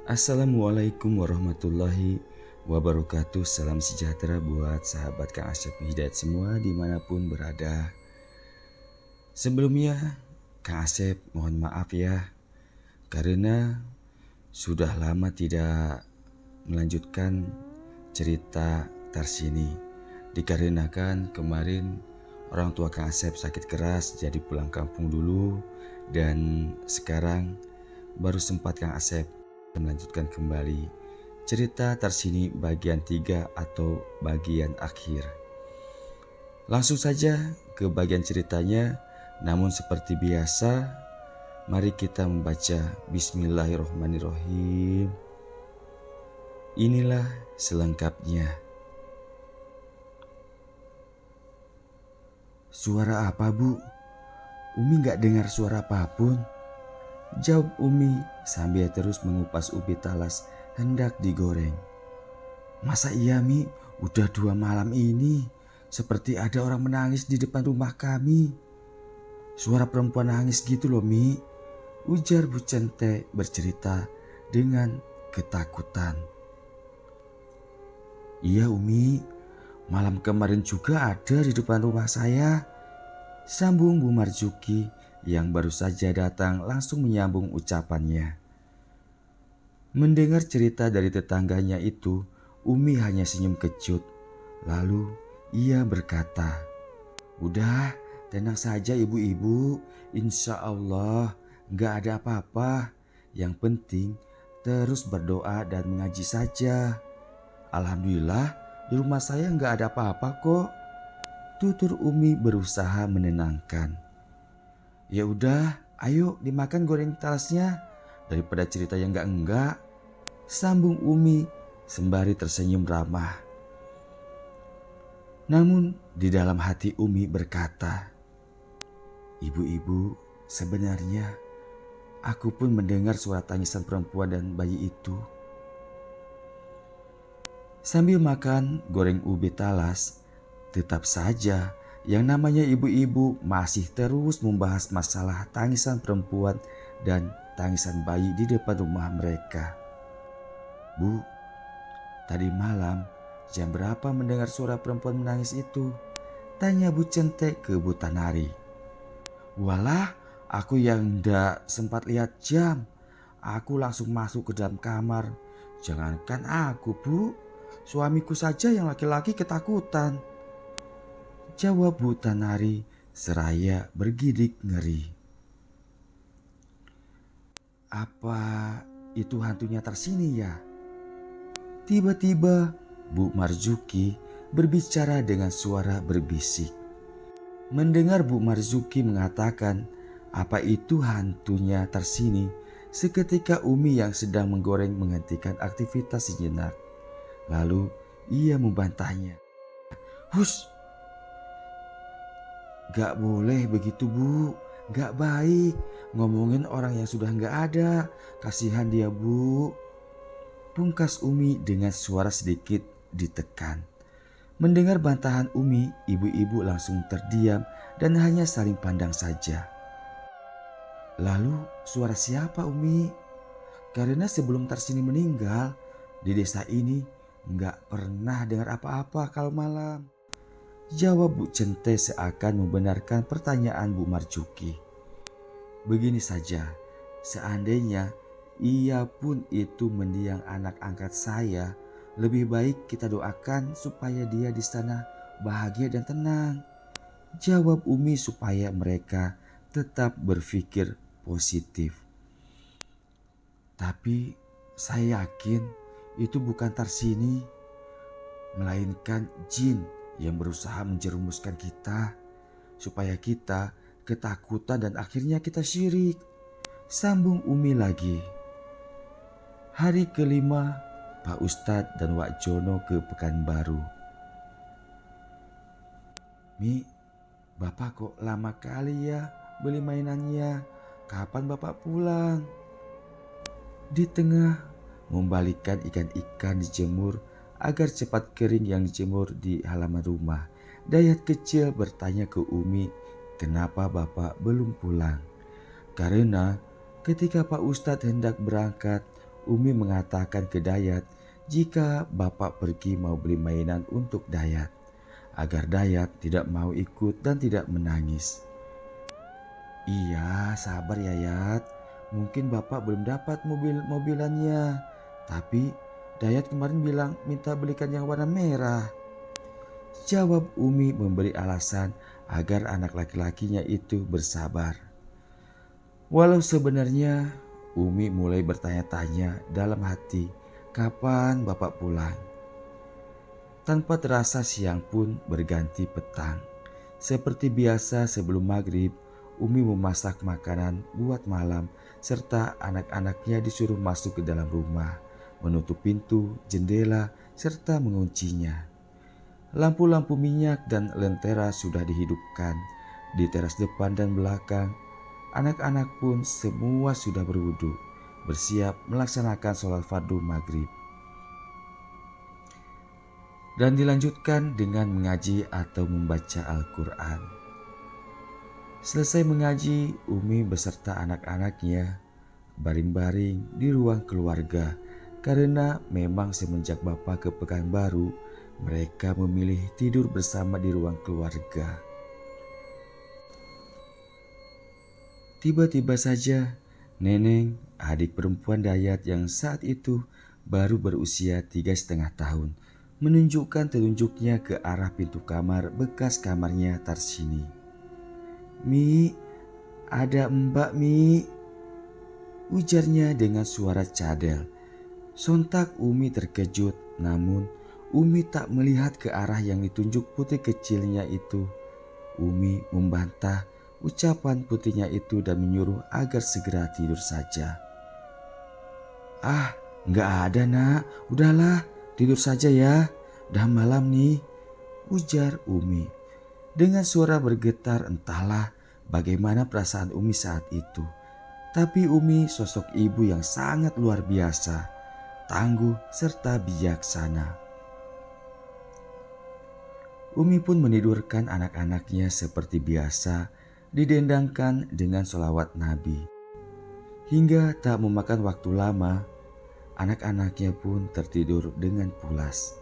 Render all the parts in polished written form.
Assalamualaikum warahmatullahi wabarakatuh. Salam sejahtera buat sahabat Kang Asep Hidayat semua dimanapun berada. Sebelumnya Kang Asep mohon maaf ya, karena sudah lama tidak melanjutkan cerita Tarsini. Dikarenakan kemarin orang tua Kang Asep sakit keras, jadi pulang kampung dulu. Dan sekarang baru sempat Kang Asep melanjutkan kembali cerita Tarsini bagian 3 atau bagian akhir. Langsung saja ke bagian ceritanya, namun seperti biasa, mari kita membaca Bismillahirrohmanirrohim. Inilah selengkapnya. Suara apa, Bu? Umi gak dengar suara apapun, jawab Umi sambil terus mengupas ubi talas hendak digoreng. Masa iya, Mi? Udah 2 malam ini seperti ada orang menangis di depan rumah kami. Suara perempuan nangis gitu loh, Mi, ujar Bu Cente bercerita dengan ketakutan. Iya Umi, malam kemarin juga ada di depan rumah saya, sambung Bu Marzuki yang baru saja datang langsung menyambung ucapannya. Mendengar cerita dari tetangganya itu, Umi hanya senyum kecut. Lalu ia berkata, "Udah, tenang saja ibu-ibu, insya Allah gak ada apa-apa. Yang penting terus berdoa dan mengaji saja. Alhamdulillah di rumah saya gak ada apa-apa kok," tutur Umi berusaha menenangkan. "Ya udah, ayo dimakan goreng talasnya daripada cerita yang enggak," sambung Umi sembari tersenyum ramah. Namun di dalam hati Umi berkata, "Ibu-ibu, sebenarnya aku pun mendengar suara tangisan perempuan dan bayi itu." Sambil makan goreng ubi talas, tetap saja yang namanya ibu-ibu masih terus membahas masalah tangisan perempuan dan tangisan bayi di depan rumah mereka. "Bu, tadi malam jam berapa mendengar suara perempuan menangis itu?" tanya Bu Cente ke Bu Tanari. "Walah, aku yang ndak sempat lihat jam. Aku langsung masuk ke dalam kamar. Jangankan aku, Bu, suamiku saja yang laki-laki ketakutan," jawab Bu Tanari seraya bergidik ngeri. "Apa itu hantunya Tarsini ya?" Tiba-tiba Bu Marzuki berbicara dengan suara berbisik. Mendengar Bu Marzuki mengatakan apa itu hantunya Tarsini, seketika Umi yang sedang menggoreng menghentikan aktivitas sejenak. Lalu ia membantahnya. "Hus, gak boleh begitu Bu, gak baik ngomongin orang yang sudah gak ada, kasihan dia Bu," pungkas Umi dengan suara sedikit ditekan. Mendengar bantahan Umi, ibu-ibu langsung terdiam dan hanya saling pandang saja. "Lalu suara siapa Umi? Karena sebelum Tarsini meninggal, di desa ini nggak pernah dengar apa-apa kalau malam," jawab Bu Cente seakan membenarkan pertanyaan Bu Marzuki. "Begini saja, seandainya ia pun itu mendiang anak angkat saya, lebih baik kita doakan supaya dia di sana bahagia dan tenang," jawab Umi supaya mereka tetap berpikir positif. "Tapi saya yakin itu bukan Tarsini, melainkan jin yang berusaha menjerumuskan kita supaya kita ketakutan dan akhirnya kita syirik," sambung Umi lagi. Hari kelima, Pak Ustadz dan Wak Jono ke Pekanbaru. "Mi, Bapak kok lama kali ya beli mainannya? Kapan Bapak pulang?" Di tengah membalikkan ikan-ikan dijemur agar cepat kering yang dijemur di halaman rumah, Dayat kecil bertanya ke Umi kenapa Bapak belum pulang. Karena ketika Pak Ustadz hendak berangkat, Umi mengatakan ke Dayat jika bapak pergi mau beli mainan untuk Dayat, agar Dayat tidak mau ikut dan tidak menangis. Iya, sabar ya Yat. Mungkin bapak belum dapat mobilannya. Tapi Dayat kemarin bilang minta belikan yang warna merah. Jawab Umi memberi alasan agar anak laki-lakinya itu bersabar. Walau sebenarnya Umi mulai bertanya-tanya dalam hati, kapan bapak pulang? Tanpa terasa siang pun berganti petang. Seperti biasa sebelum maghrib, Umi memasak makanan buat malam serta anak-anaknya disuruh masuk ke dalam rumah, menutup pintu, jendela, serta menguncinya. Lampu-lampu minyak dan lentera sudah dihidupkan di teras depan dan belakang. Anak-anak pun semua sudah berwudu, bersiap melaksanakan sholat fardu maghrib. Dan dilanjutkan dengan mengaji atau membaca Al-Quran. Selesai mengaji, Umi beserta anak-anaknya baring-baring di ruang keluarga karena memang semenjak bapak ke Pekanbaru, mereka memilih tidur bersama di ruang keluarga. Tiba-tiba saja, Neneng, adik perempuan Dayat yang saat itu baru berusia 3,5 tahun, menunjukkan telunjuknya ke arah pintu kamar bekas kamarnya Tarsini. "Mi, ada Mbak Mi," ujarnya dengan suara cadel. Sontak Umi terkejut, namun Umi tak melihat ke arah yang ditunjuk putri kecilnya itu. Umi membantah ucapan putrinya itu dan menyuruh agar segera tidur saja. "Ah, nggak ada nak, udahlah tidur saja ya, udah malam nih," ujar Umi. Dengan suara bergetar, entahlah bagaimana perasaan Umi saat itu. Tapi Umi sosok ibu yang sangat luar biasa, tangguh serta bijaksana. Umi pun menidurkan anak-anaknya seperti biasa, didendangkan dengan sholawat Nabi. Hingga tak memakan waktu lama, anak-anaknya pun tertidur dengan pulas.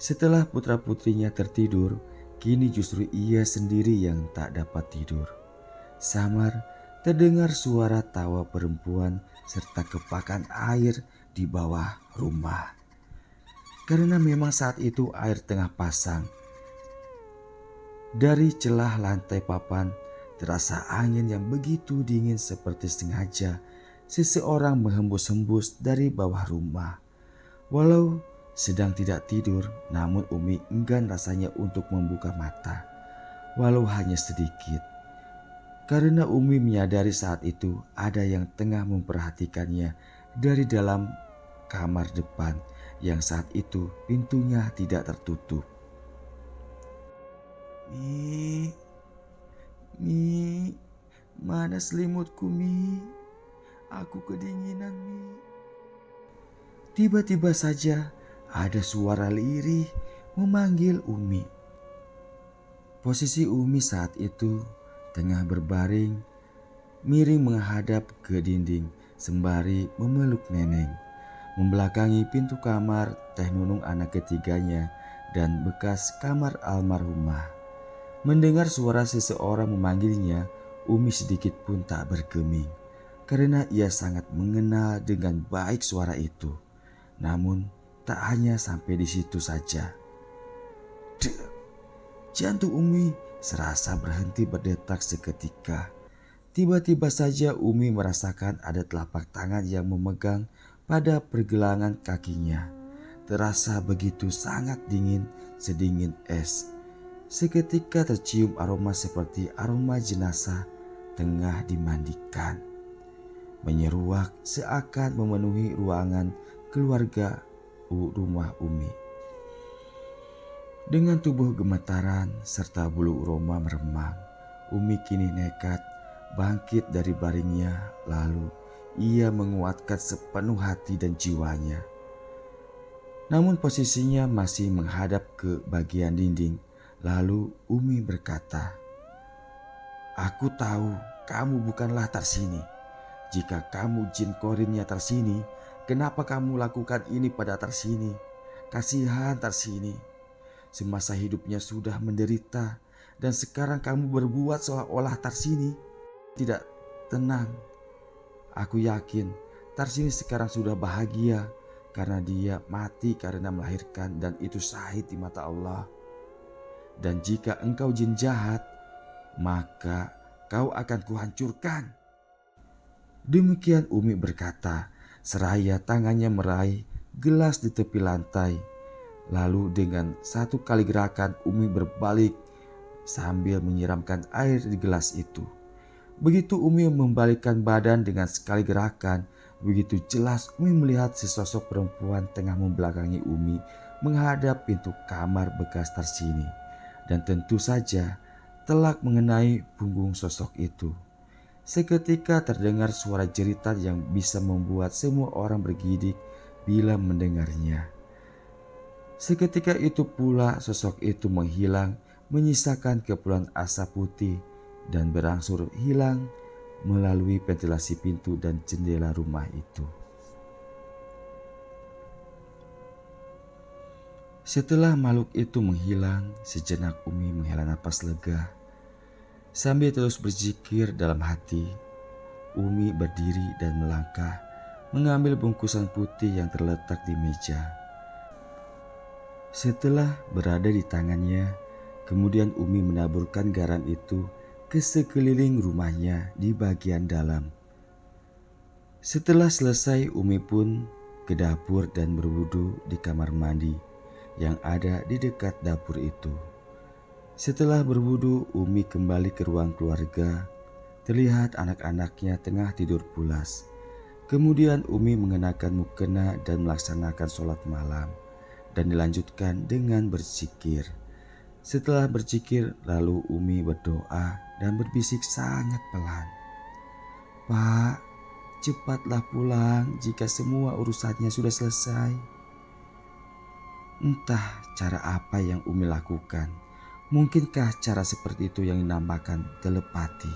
Setelah putra-putrinya tertidur, kini justru ia sendiri yang tak dapat tidur. Samar terdengar suara tawa perempuan serta kepakan air di bawah rumah. Karena memang saat itu air tengah pasang. Dari celah lantai papan terasa angin yang begitu dingin seperti sengaja seseorang menghembus-hembus dari bawah rumah. Walau sedang tidak tidur, namun Umi enggan rasanya untuk membuka mata, walau hanya sedikit. Karena Umi menyadari saat itu ada yang tengah memperhatikannya dari dalam kamar depan yang saat itu pintunya tidak tertutup. Mi, mana selimutku Mi? Aku kedinginan Mi." Tiba-tiba saja ada suara lirih memanggil Umi. Posisi Umi saat itu tengah berbaring, miring menghadap ke dinding sembari memeluk Neneng, membelakangi pintu kamar Teh Nunung anak ketiganya dan bekas kamar almarhumah. Mendengar suara seseorang memanggilnya, Umi sedikit pun tak bergeming karena ia sangat mengenal dengan baik suara itu. Namun tak hanya sampai di situ saja. Jantung Umi serasa berhenti berdetak seketika. Tiba-tiba saja Umi merasakan ada telapak tangan yang memegang pada pergelangan kakinya. Terasa begitu sangat dingin, sedingin es. Seketika tercium aroma seperti aroma jenazah tengah dimandikan. Menyeruak seakan memenuhi ruangan keluarga rumah Umi. Dengan tubuh gemetaran serta bulu roma meremang, Umi kini nekat bangkit dari baringnya, lalu ia menguatkan sepenuh hati dan jiwanya. Namun posisinya masih menghadap ke bagian dinding. Lalu Umi berkata, "Aku tahu kamu bukanlah Tarsini. Jika kamu jin korinnya Tarsini, Kenapa kamu lakukan ini pada Tarsini? Kasihan Tarsini. Semasa hidupnya sudah menderita dan sekarang kamu berbuat seolah-olah Tarsini tidak tenang. Aku yakin Tarsini sekarang sudah bahagia karena dia mati karena melahirkan dan itu syahid di mata Allah. Dan jika engkau jin jahat, maka kau akan kuhancurkan. Demikian Umi berkata, seraya tangannya meraih gelas di tepi lantai. Lalu dengan satu kali gerakan Umi berbalik sambil menyiramkan air di gelas itu. Begitu Umi membalikkan badan dengan sekali gerakan, begitu jelas Umi melihat sesosok perempuan tengah membelakangi Umi menghadap pintu kamar bekas Tarsini. Dan tentu saja telak mengenai punggung sosok itu. Seketika terdengar suara jeritan yang bisa membuat semua orang bergidik bila mendengarnya. Seketika itu pula sosok itu menghilang, menyisakan kepulan asap putih dan berangsur hilang melalui ventilasi pintu dan jendela rumah itu. Setelah makhluk itu menghilang, sejenak Umi menghela napas lega. Sambil terus berzikir dalam hati, Umi berdiri dan melangkah, mengambil bungkusan putih yang terletak di meja. Setelah berada di tangannya, kemudian Umi menaburkan garam itu ke sekeliling rumahnya di bagian dalam. Setelah selesai, Umi pun ke dapur dan berwudu di kamar mandi yang ada di dekat dapur itu. Setelah berwudu, Umi kembali ke ruang keluarga. Terlihat anak-anaknya tengah tidur pulas. Kemudian Umi mengenakan mukena dan melaksanakan sholat malam dan dilanjutkan dengan berzikir. Setelah berzikir, lalu Umi berdoa dan berbisik sangat pelan. Pak, cepatlah pulang jika semua urusannya sudah selesai. Entah cara apa yang Umi lakukan. Mungkinkah cara seperti itu yang dinamakan telepati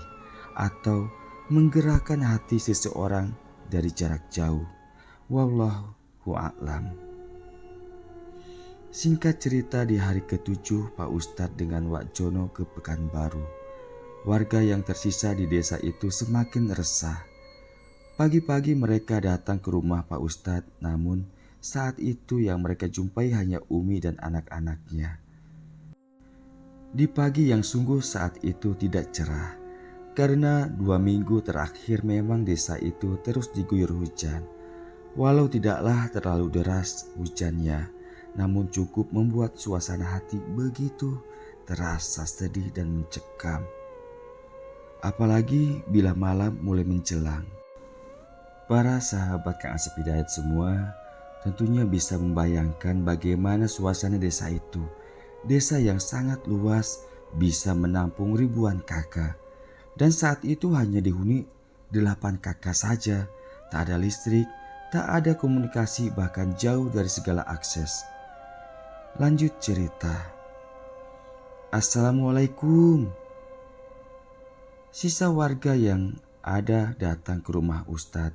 atau menggerakkan hati seseorang dari jarak jauh. Wallahu a'lam. Singkat cerita, di hari ke-7 Pak Ustadz dengan Wak Jono ke Pekanbaru. Warga yang tersisa di desa itu semakin resah. Pagi-pagi mereka datang ke rumah Pak Ustadz, namun saat itu yang mereka jumpai hanya Umi dan anak-anaknya. Di pagi yang sungguh saat itu tidak cerah, karena 2 minggu terakhir memang desa itu terus diguyur hujan. Walau tidaklah terlalu deras hujannya, namun cukup membuat suasana hati begitu terasa sedih dan mencekam. Apalagi bila malam mulai menjelang. Para sahabat Kang Asep Hidayat semua tentunya bisa membayangkan bagaimana suasana desa itu. Desa yang sangat luas bisa menampung ribuan kakak. Dan saat itu hanya dihuni 8 kakak saja. Tak ada listrik, tak ada komunikasi, bahkan jauh dari segala akses. Lanjut cerita. Assalamualaikum. Sisa warga yang ada datang ke rumah Ustadz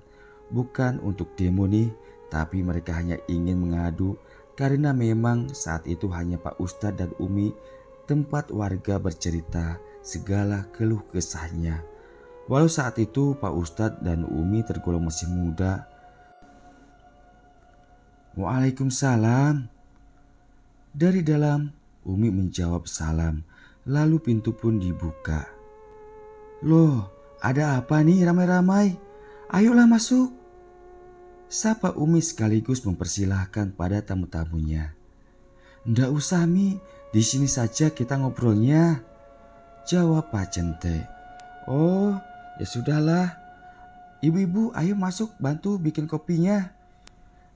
bukan untuk demo nih, tapi mereka hanya ingin mengadu karena memang saat itu hanya Pak Ustadz dan Umi tempat warga bercerita segala keluh kesahnya. Walau saat itu Pak Ustadz dan Umi tergolong masih muda. Waalaikumsalam. Dari dalam Umi menjawab salam, lalu pintu pun dibuka. Loh, ada apa nih ramai-ramai? Ayolah masuk. Sapa Umi sekaligus mempersilahkan pada tamu-tamunya. Ndak usah Mi, di sini saja kita ngobrolnya, jawab Pak Cente. Oh, ya sudahlah. Ibu-ibu ayo masuk bantu bikin kopinya.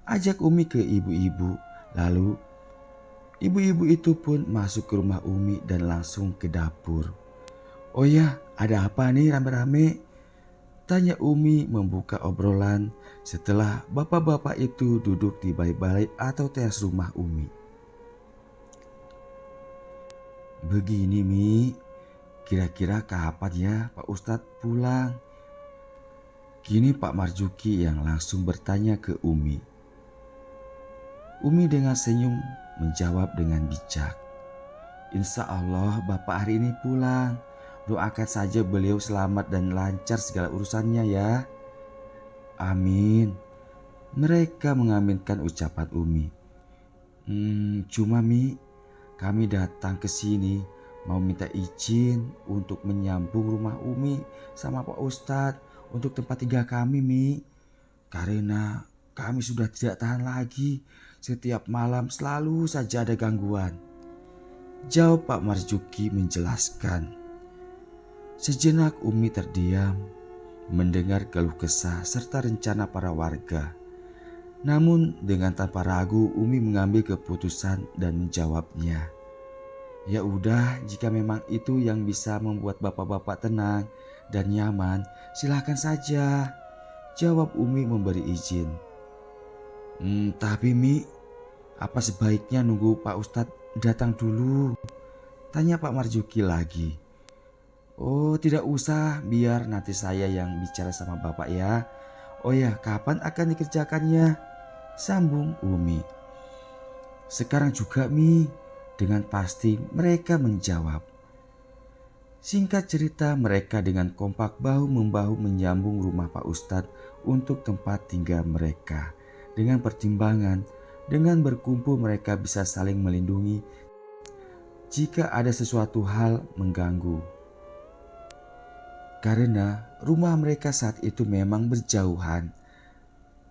Ajak Umi ke ibu-ibu. Lalu ibu-ibu itu pun masuk ke rumah Umi dan langsung ke dapur. Oh ya, ada apa nih rame-rame? Tanya Umi membuka obrolan setelah bapak-bapak itu duduk di balai-balai atau teras rumah Umi. Begini Mi, kira-kira kapan ya Pak Ustadz pulang? Kini Pak Marjuki yang langsung bertanya ke Umi. Umi dengan senyum menjawab dengan bijak. Insya Allah Bapak hari ini pulang. Doakan saja beliau selamat dan lancar segala urusannya ya. Amin. Mereka mengaminkan ucapan Umi. Cuma Mi, kami datang ke sini mau minta izin untuk menyambung rumah Umi sama Pak Ustadz untuk tempat tinggal kami Mi. Karena kami sudah tidak tahan lagi. Setiap malam selalu saja ada gangguan. Jawab Pak Marjuki menjelaskan. Sejenak Umi terdiam mendengar keluh kesah serta rencana para warga. Namun dengan tanpa ragu Umi mengambil keputusan dan menjawabnya. Ya udah, jika memang itu yang bisa membuat bapak-bapak tenang dan nyaman, silakan saja. Jawab Umi memberi izin. Tapi Mi, apa sebaiknya nunggu Pak Ustadz datang dulu? Tanya Pak Marjuki lagi. Oh tidak usah, biar nanti saya yang bicara sama bapak ya. Oh ya, kapan akan dikerjakannya? Sambung Umi. Sekarang juga Mi, dengan pasti mereka menjawab. Singkat cerita mereka dengan kompak bahu-membahu menyambung rumah Pak Ustadz untuk tempat tinggal mereka. Dengan pertimbangan, dengan berkumpul mereka bisa saling melindungi jika ada sesuatu hal mengganggu. Karena rumah mereka saat itu memang berjauhan.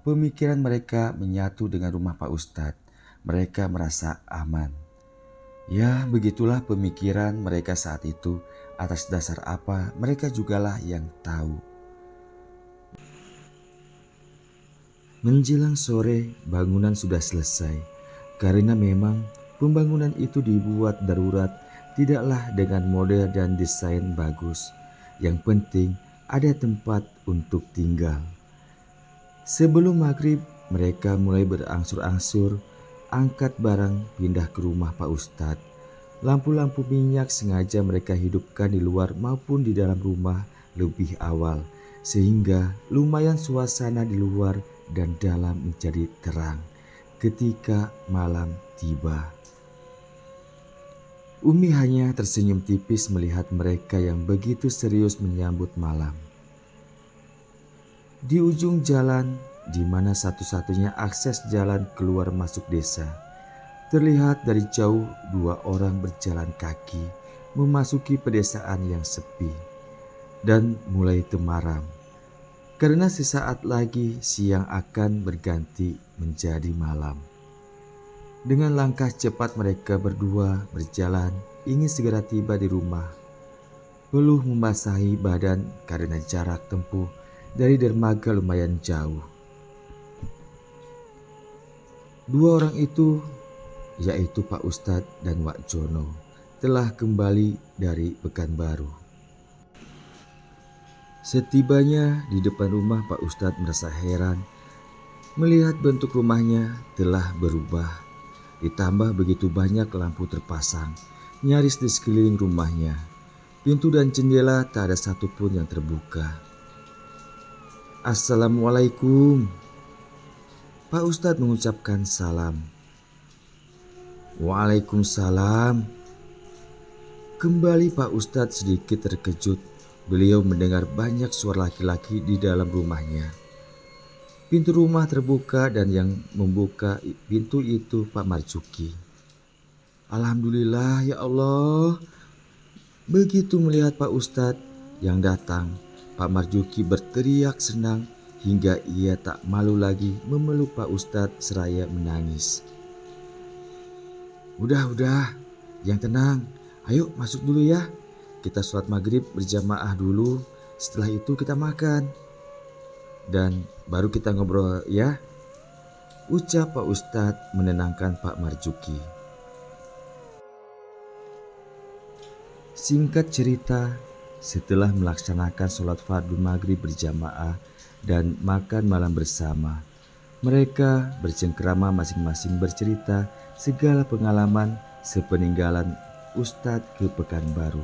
Pemikiran mereka menyatu dengan rumah Pak Ustadz. Mereka merasa aman. Ya, begitulah pemikiran mereka saat itu. Atas dasar apa, mereka jugalah yang tahu. Menjelang sore, bangunan sudah selesai. Karena memang pembangunan itu dibuat darurat, tidaklah dengan model dan desain bagus. Yang penting ada tempat untuk tinggal. Sebelum maghrib, mereka mulai berangsur-angsur angkat barang pindah ke rumah Pak Ustadz. Lampu-lampu minyak sengaja mereka hidupkan di luar maupun di dalam rumah lebih awal, sehingga lumayan suasana di luar dan dalam menjadi terang ketika malam tiba. Umi hanya tersenyum tipis melihat mereka yang begitu serius menyambut malam. Di ujung jalan, di mana satu-satunya akses jalan keluar masuk desa, terlihat dari jauh dua orang berjalan kaki memasuki pedesaan yang sepi dan mulai temaram. Karena sesaat lagi siang akan berganti menjadi malam. Dengan langkah cepat mereka berdua berjalan ingin segera tiba di rumah. Peluh membasahi badan karena jarak tempuh dari dermaga lumayan jauh. Dua orang itu, yaitu Pak Ustadz dan Wak Jono, telah kembali dari Pekanbaru. Setibanya di depan rumah, Pak Ustadz merasa heran melihat bentuk rumahnya telah berubah. Ditambah begitu banyak lampu terpasang nyaris di sekeliling rumahnya. Pintu dan jendela tak ada satupun yang terbuka. Assalamualaikum. Pak Ustadz mengucapkan salam. Waalaikumsalam. Kembali Pak Ustadz sedikit terkejut. Beliau mendengar banyak suara laki-laki di dalam rumahnya. Pintu rumah terbuka dan yang membuka pintu itu Pak Marjuki. Alhamdulillah ya Allah. Begitu melihat Pak Ustadz yang datang, Pak Marjuki berteriak senang hingga ia tak malu lagi memeluk Pak Ustadz seraya menangis. Udah, yang tenang. Ayo masuk dulu ya. Kita sholat maghrib berjamaah dulu. Setelah itu kita makan. Dan baru kita ngobrol ya. Ucap Pak Ustadz menenangkan Pak Marjuki. Singkat cerita, setelah melaksanakan sholat fardu maghrib berjamaah dan makan malam bersama, mereka bercengkrama masing-masing bercerita segala pengalaman sepeninggalan Ustadz ke Pekanbaru.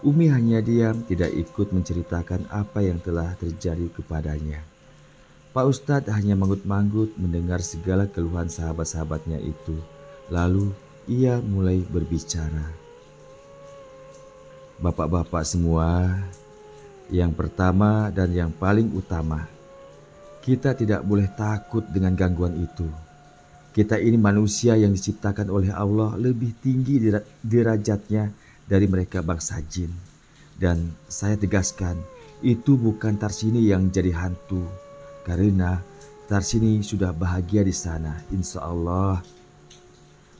Umi hanya diam, tidak ikut menceritakan apa yang telah terjadi kepadanya. Pak Ustadz hanya manggut-manggut mendengar segala keluhan sahabat-sahabatnya itu. Lalu ia mulai berbicara. Bapak-bapak semua, yang pertama dan yang paling utama, kita tidak boleh takut dengan gangguan itu. Kita ini manusia yang diciptakan oleh Allah lebih tinggi derajatnya dari mereka bangsa jin. Dan saya tegaskan, itu bukan Tarsini yang jadi hantu. Karena Tarsini sudah bahagia di sana, insya Allah.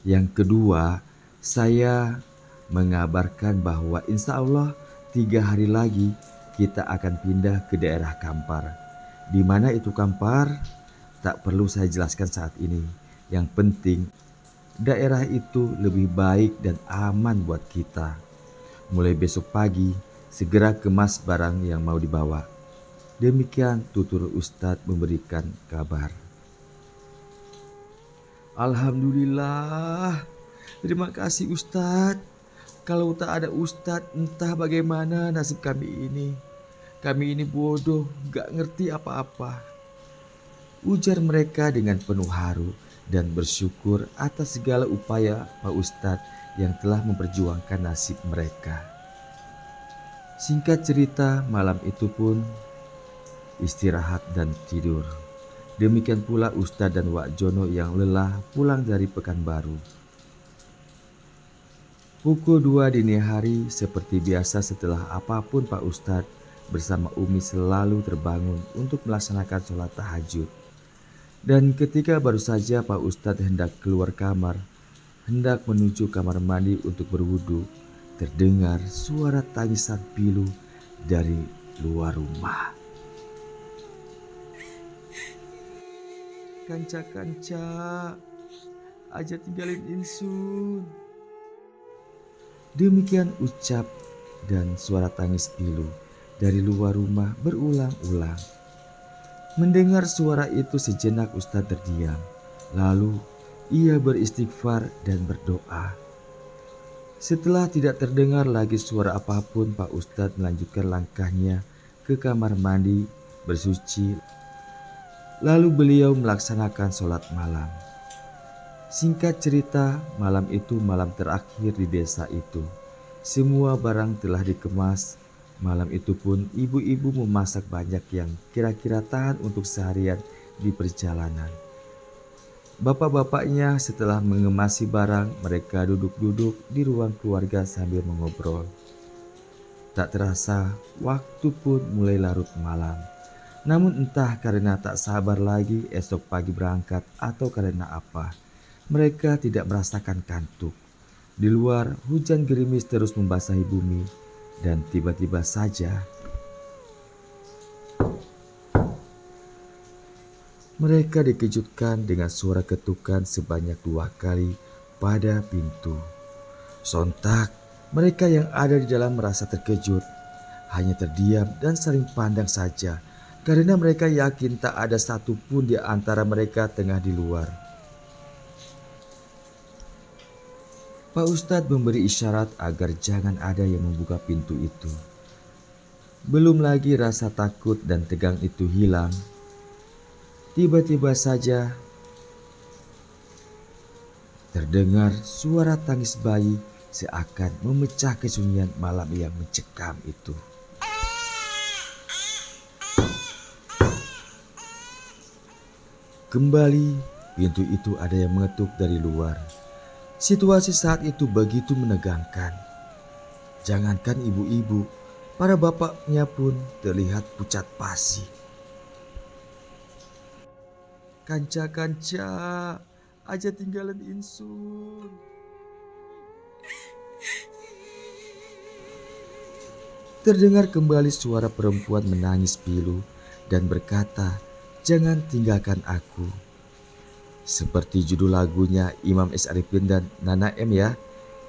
Yang kedua, saya mengabarkan bahwa insya Allah 3 hari lagi kita akan pindah ke daerah Kampar. Di mana itu Kampar? Tak perlu saya jelaskan saat ini. Yang penting daerah itu lebih baik dan aman buat kita. Mulai besok pagi segera kemas barang yang mau dibawa. Demikian tutur Ustadz memberikan kabar. Alhamdulillah, terima kasih Ustadz. Kalau tak ada Ustadz, entah bagaimana nasib kami ini. Kami ini bodoh, gak ngerti apa-apa. Ujar mereka dengan penuh haru dan bersyukur atas segala upaya Pak Ustadz yang telah memperjuangkan nasib mereka. Singkat cerita, malam itu pun istirahat dan tidur. Demikian pula Ustadz dan Wak Jono yang lelah pulang dari Pekanbaru. Pukul 2 dini hari seperti biasa setelah apapun Pak Ustadz bersama Umi selalu terbangun untuk melaksanakan sholat tahajud. Dan ketika baru saja Pak Ustadz hendak keluar kamar, hendak menuju kamar mandi untuk berwudu, terdengar suara tangisan pilu dari luar rumah. Kanca-kanca, aja tinggalin insun. Demikian ucap dan suara tangis pilu dari luar rumah berulang-ulang. Mendengar suara itu sejenak Ustadz terdiam. Lalu ia beristighfar dan berdoa. Setelah tidak terdengar lagi suara apapun, Pak Ustadz melanjutkan langkahnya ke kamar mandi bersuci. Lalu beliau melaksanakan sholat malam. Singkat cerita, malam itu malam terakhir di desa itu. Semua barang telah dikemas. Malam itu pun ibu-ibu memasak banyak yang kira-kira tahan untuk seharian di perjalanan. Bapak-bapaknya setelah mengemasi barang, mereka duduk-duduk di ruang keluarga sambil mengobrol. Tak terasa, waktu pun mulai larut malam. Namun entah karena tak sabar lagi esok pagi berangkat atau karena apa, mereka tidak merasakan kantuk. Di luar hujan gerimis terus membasahi bumi dan tiba-tiba saja mereka dikejutkan dengan suara ketukan sebanyak 2 kali pada pintu. Sontak mereka yang ada di dalam merasa terkejut, hanya terdiam dan saling pandang saja. Karena mereka yakin tak ada satupun di antara mereka tengah di luar. Pak Ustadz memberi isyarat agar jangan ada yang membuka pintu itu. Belum lagi rasa takut dan tegang itu hilang. Tiba-tiba saja terdengar suara tangis bayi seakan memecah kesunyian malam yang mencekam itu. Kembali, pintu itu ada yang mengetuk dari luar. Situasi saat itu begitu menegangkan. Jangankan ibu-ibu, para bapaknya pun terlihat pucat pasi. Kanca-kanca, aja tinggalin insun. Terdengar kembali suara perempuan menangis pilu dan berkata, "Jangan tinggalkan aku." Seperti judul lagunya Imam S. Arifin dan Nana M ya,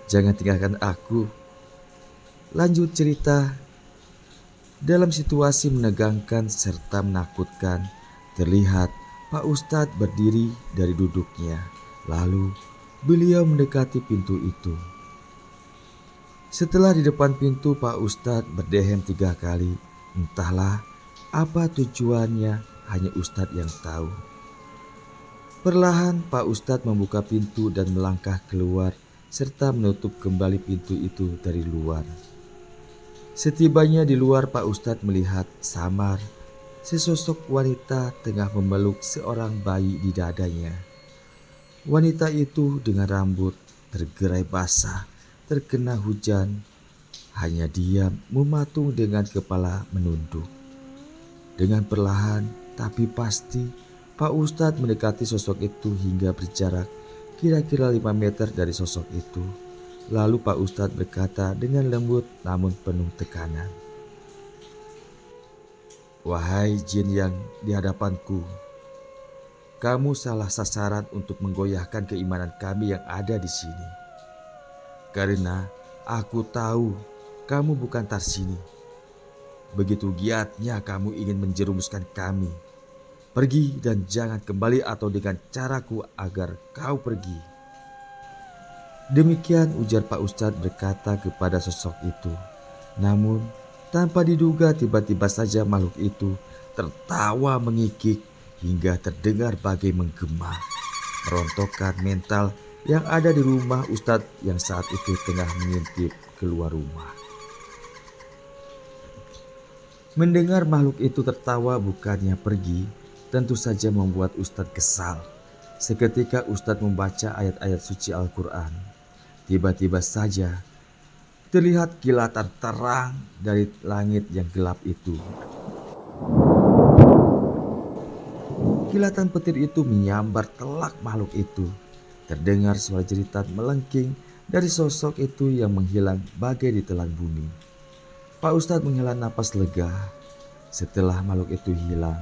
"Jangan tinggalkan aku." Lanjut cerita. Dalam situasi menegangkan serta menakutkan, terlihat Pak Ustadz berdiri dari duduknya. Lalu beliau mendekati pintu itu. Setelah di depan pintu Pak Ustadz berdehem 3 kali. Entahlah apa tujuannya, hanya Ustadz yang tahu. Perlahan Pak Ustadz membuka pintu dan melangkah keluar serta menutup kembali pintu itu dari luar. Setibanya di luar, Pak Ustadz melihat samar sesosok wanita tengah memeluk seorang bayi di dadanya. Wanita itu dengan rambut tergerai basah terkena hujan, hanya diam mematung dengan kepala menunduk. Dengan perlahan tapi pasti, Pak Ustadz mendekati sosok itu hingga berjarak kira-kira 5 meter dari sosok itu. Lalu Pak Ustadz berkata dengan lembut namun penuh tekanan, "Wahai jin yang di hadapanku, kamu salah sasaran untuk menggoyahkan keimanan kami yang ada di sini. Karena aku tahu kamu bukan Tarsini. Begitu giatnya kamu ingin menjerumuskan kami. Pergi dan jangan kembali atau dengan caraku agar kau pergi." Demikian ujar Pak Ustadz berkata kepada sosok itu. Namun tanpa diduga tiba-tiba saja makhluk itu tertawa mengikik hingga terdengar bagai menggema, merontokkan mental yang ada di rumah Ustadz yang saat itu tengah mengintip keluar rumah. Mendengar makhluk itu tertawa bukannya pergi, tentu saja membuat Ustadz kesal. Seketika Ustadz membaca ayat-ayat suci Al-Quran. Tiba-tiba saja terlihat kilatan terang dari langit yang gelap itu. Kilatan petir itu menyambar telak makhluk itu. Terdengar suara jeritan melengking dari sosok itu yang menghilang bagai ditelan bumi. Pak Ustadz menghela napas lega setelah makhluk itu hilang.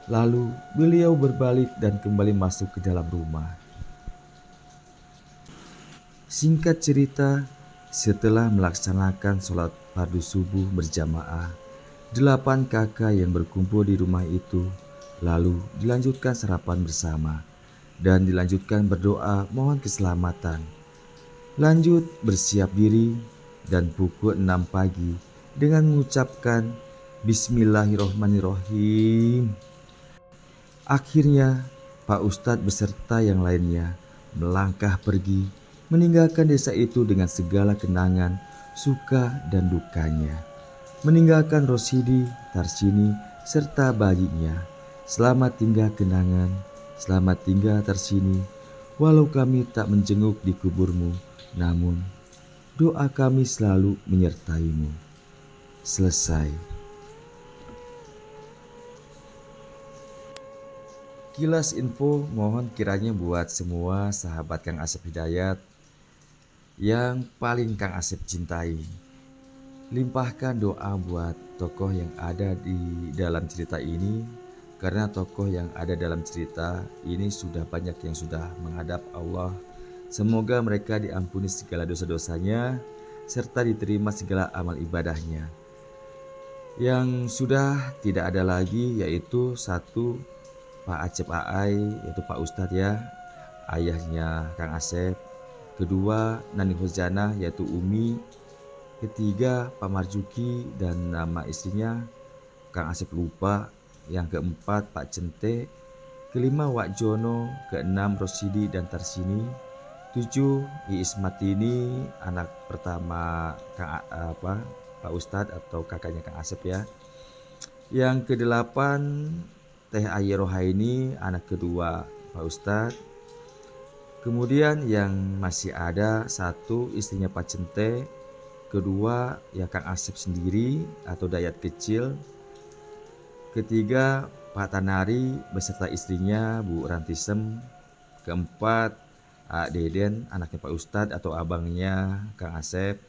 Lalu beliau berbalik dan kembali masuk ke dalam rumah. Singkat cerita, setelah melaksanakan sholat fardu subuh berjamaah, 8 kakak yang berkumpul di rumah itu, lalu dilanjutkan sarapan bersama dan dilanjutkan berdoa mohon keselamatan. Lanjut bersiap diri dan pukul 6 pagi dengan mengucapkan Bismillahirrohmanirrohim. Akhirnya Pak Ustadz beserta yang lainnya melangkah pergi, meninggalkan desa itu dengan segala kenangan, suka dan dukanya. Meninggalkan Rosidi, Tarsini, serta bayinya. Selamat tinggal kenangan, selamat tinggal Tarsini. Walau kami tak menjenguk di kuburmu, namun doa kami selalu menyertaimu. Selesai. Kilas info mohon kiranya buat semua sahabat Kang Asep Hidayat yang paling Kang Asep cintai. Limpahkan doa buat tokoh yang ada di dalam cerita ini, karena tokoh yang ada dalam cerita ini sudah banyak yang sudah menghadap Allah. Semoga mereka diampuni segala dosa-dosanya serta diterima segala amal ibadahnya. Yang sudah tidak ada lagi yaitu satu, Pak Acep Aai, yaitu Pak Ustadz ya, ayahnya Kang Asep. Kedua, Nani Hozana yaitu Umi. Ketiga, Pak Marjuki dan nama istrinya Kang Asep lupa. Yang keempat, Pak Cente. Kelima, Wak Jono. Keenam, Rosidi dan Tarsini. 7, Iis Matini, anak pertama Pak Ustadz atau kakaknya Kang Asep ya. Yang kedelapan, Teh Ayi Rohaini, anak kedua Pak Ustadz. Kemudian yang masih ada satu, istrinya Pak Cente. Kedua ya Kang Asep sendiri atau Dayat kecil. Ketiga Pak Tanari beserta istrinya Bu Rantisem. Keempat Deden, anaknya Pak Ustadz atau abangnya Kang Asep.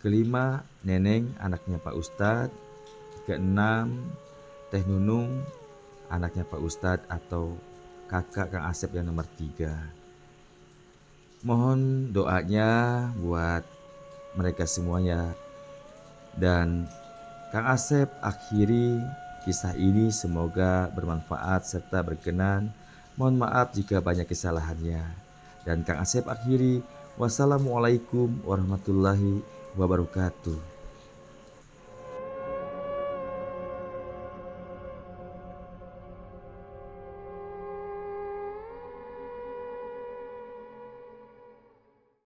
Kelima Neneng, anaknya Pak Ustadz. Keenam Teh Nunung, anaknya Pak Ustadz atau kakak Kang Asep yang nomor 3. Mohon doanya buat mereka semuanya. Dan Kang Asep akhiri kisah ini, semoga bermanfaat serta berkenan. Mohon maaf jika banyak kesalahannya. Dan Kang Asep akhiri, wassalamualaikum warahmatullahi wabarakatuh.